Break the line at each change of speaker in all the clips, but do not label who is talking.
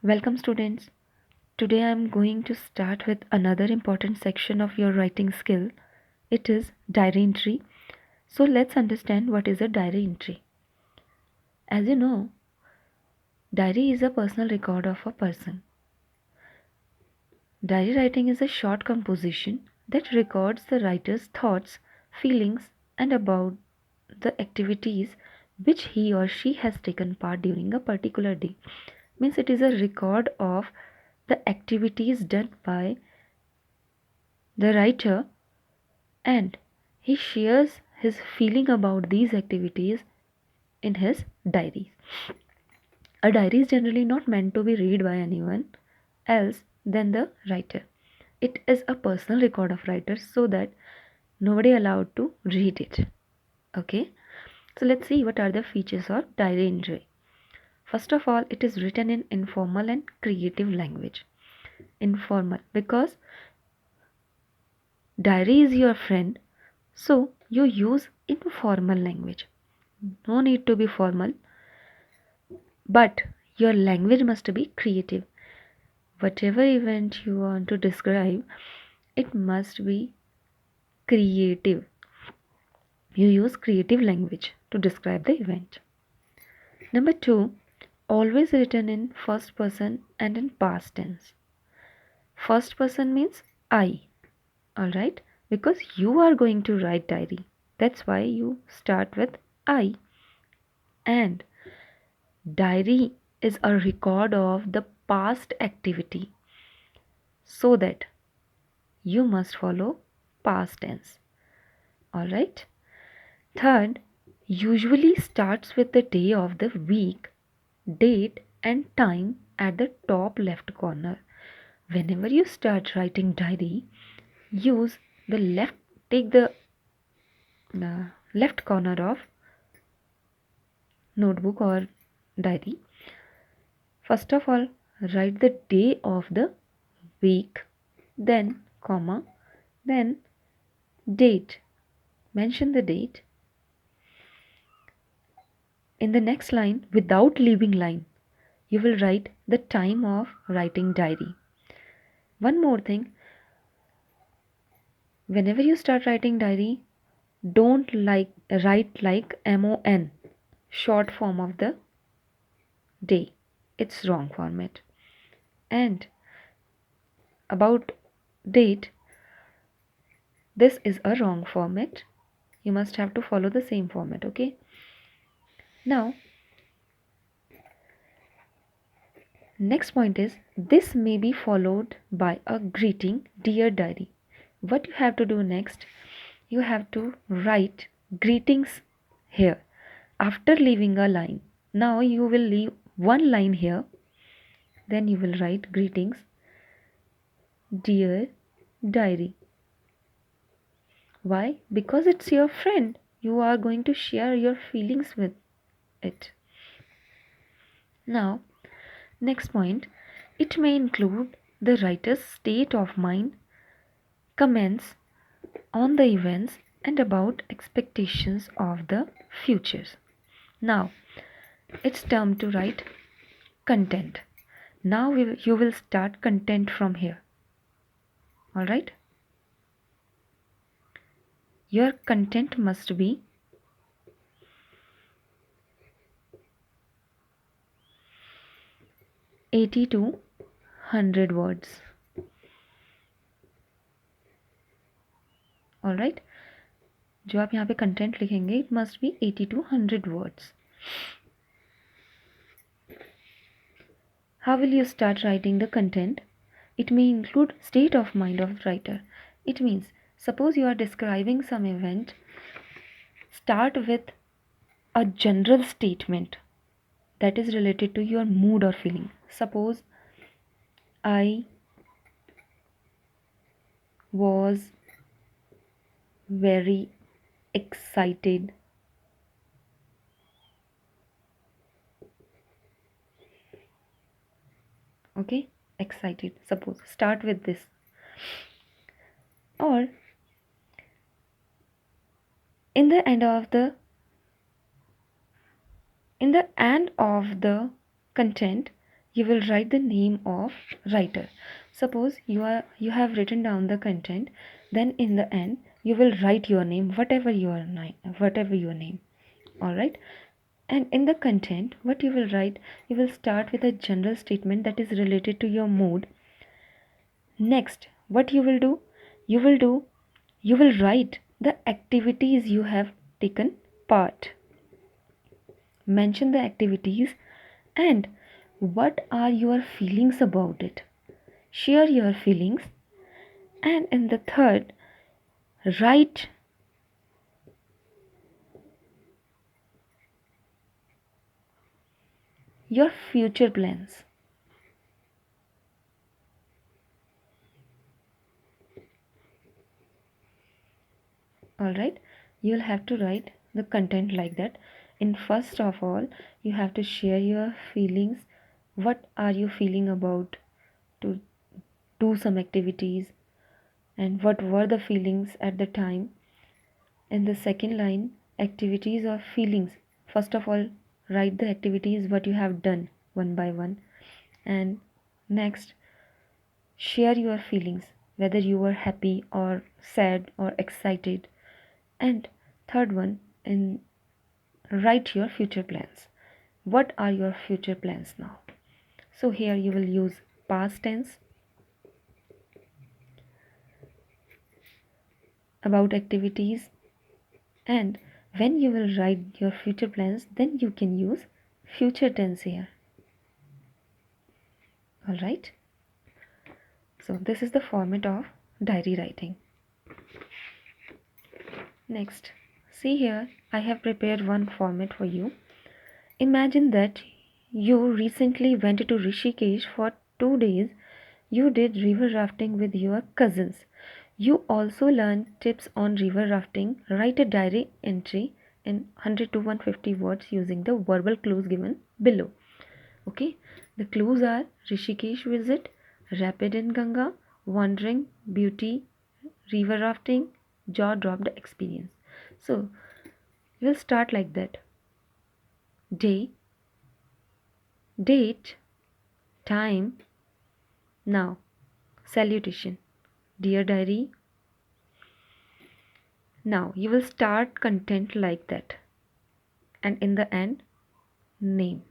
Welcome, students. Today I am going to start with another important section of your writing skill. It is diary entry. So, let's understand what is a diary entry. As you know, diary is a personal record of a person. Diary writing is a short composition that records the writer's thoughts, feelings, and about the activities which he or she has taken part during a particular day. Means it is a record of the activities done by the writer, and he shares his feeling about these activities in his diaries. A diary is generally not meant to be read by anyone else than the writer. It is a personal record of writer so that nobody allowed to read it. Okay, so let's see what are the features of diary entry. First of all, it is written in informal and creative language. Informal because diary is your friend, so you use informal language. No need to be formal, but your language must be creative. Whatever event you want to describe, it must be creative. You use creative language to describe the event. Number two, always written in first person and in past tense. First person means I, alright? Because you are going to write diary. That's why you start with I. And diary is a record of the past activity, so that you must follow past tense. Alright? Third, usually starts with the day of the week, date, and time at the top left corner. Whenever you start writing diary, use the left, take the left corner of notebook or diary. First of all, write the day of the week, then comma, then date. Mention the date. In the next line, without leaving line, you will write the time of writing diary. One more thing, whenever you start writing diary, don't write like MON, short form of the day. It's wrong format. And about date, this is a wrong format. You must have to follow the same format, okay? Now, next point is this may be followed by a greeting, dear diary. What you have to do next, you have to write greetings here after leaving a line. Now you will leave one line here, then you will write greetings, dear diary. Why? Because it's your friend. You are going to share your feelings with it. Now, next point, it may include the writer's state of mind, comments on the events, and about expectations of the futures. Now, it's time to write content. Now you will start content from here. Alright? Your content must be 80 to 100 words. Alright? जो आप यहाँ पे content लिखेंगे, it must be 80 to 100 words. How will you start writing the content? It may include state of mind of the writer. It means, suppose you are describing some event, start with a general statement that is related to your mood or feeling. Suppose I was very excited okay, excited, suppose start with this. Or in the end of the in the end of the content, you will write the name of writer. Suppose you have written down the content, then in the end you will write your name, whatever your name. All right. And in the content, what you will write, you will start with a general statement that is related to your mood. Next, what you will do, you will do, you will write the activities you have taken part. Mention the activities and what are your feelings about it. Share your feelings. And in the third, write your future plans. Alright, you'll have to write the content like that. In first of all, you have to share your feelings. What are you feeling about to do some activities, and what were the feelings at the time? In the second line, activities or feelings. First of all, write the activities what you have done one by one. And next, share your feelings, whether you were happy or sad or excited. And third one, in write your future plans. What are your future plans now? So here you will use past tense about activities, and when you will write your future plans, then you can use future tense here. All right. So this is the format of diary writing. Next, see here, I have prepared one format for you. Imagine that you recently went to Rishikesh for 2 days. You did river rafting with your cousins. You also learned tips on river rafting. Write a diary entry in 100 to 150 words using the verbal clues given below. Okay, the clues are Rishikesh visit, rapid in Ganga, wandering, beauty, river rafting, jaw dropped experience. So we'll start like that. Day, date, time. Now, salutation. Dear diary. Now you will start content like that. And in the end, name.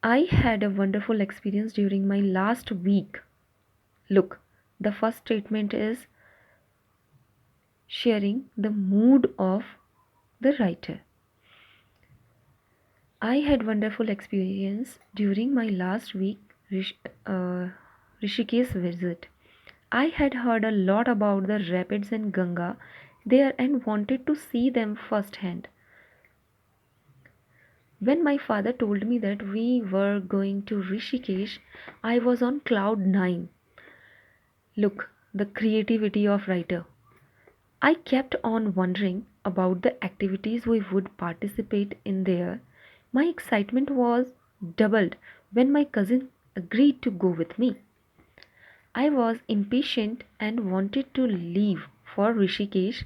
I had a wonderful experience during my last week. Look, the first statement is sharing the mood of the writer. I had wonderful experience during my last week Rishikesh visit. I had heard a lot about the rapids in Ganga there and wanted to see them firsthand. When my father told me that we were going to Rishikesh, I was on cloud 9. Look, the creativity of writer. I kept on wondering about the activities we would participate in there. My excitement was doubled when my cousin agreed to go with me. I was impatient and wanted to leave for Rishikesh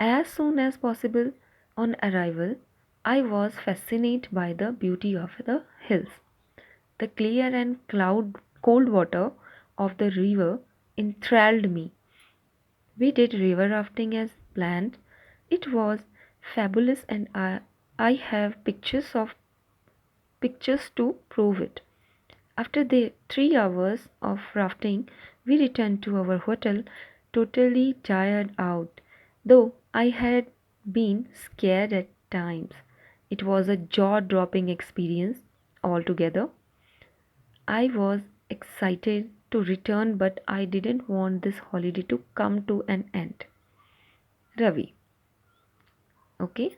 as soon as possible. On arrival, I was fascinated by the beauty of the hills. The clear and cold water of the river enthralled me. We did river rafting as planned. It was fabulous, and I have pictures to prove it. After the 3 hours of rafting, we returned to our hotel, totally tired out. Though I had been scared at times, it was a jaw-dropping experience altogether. I was excited to return, but I didn't want this holiday to come to an end. Ravi. Okay,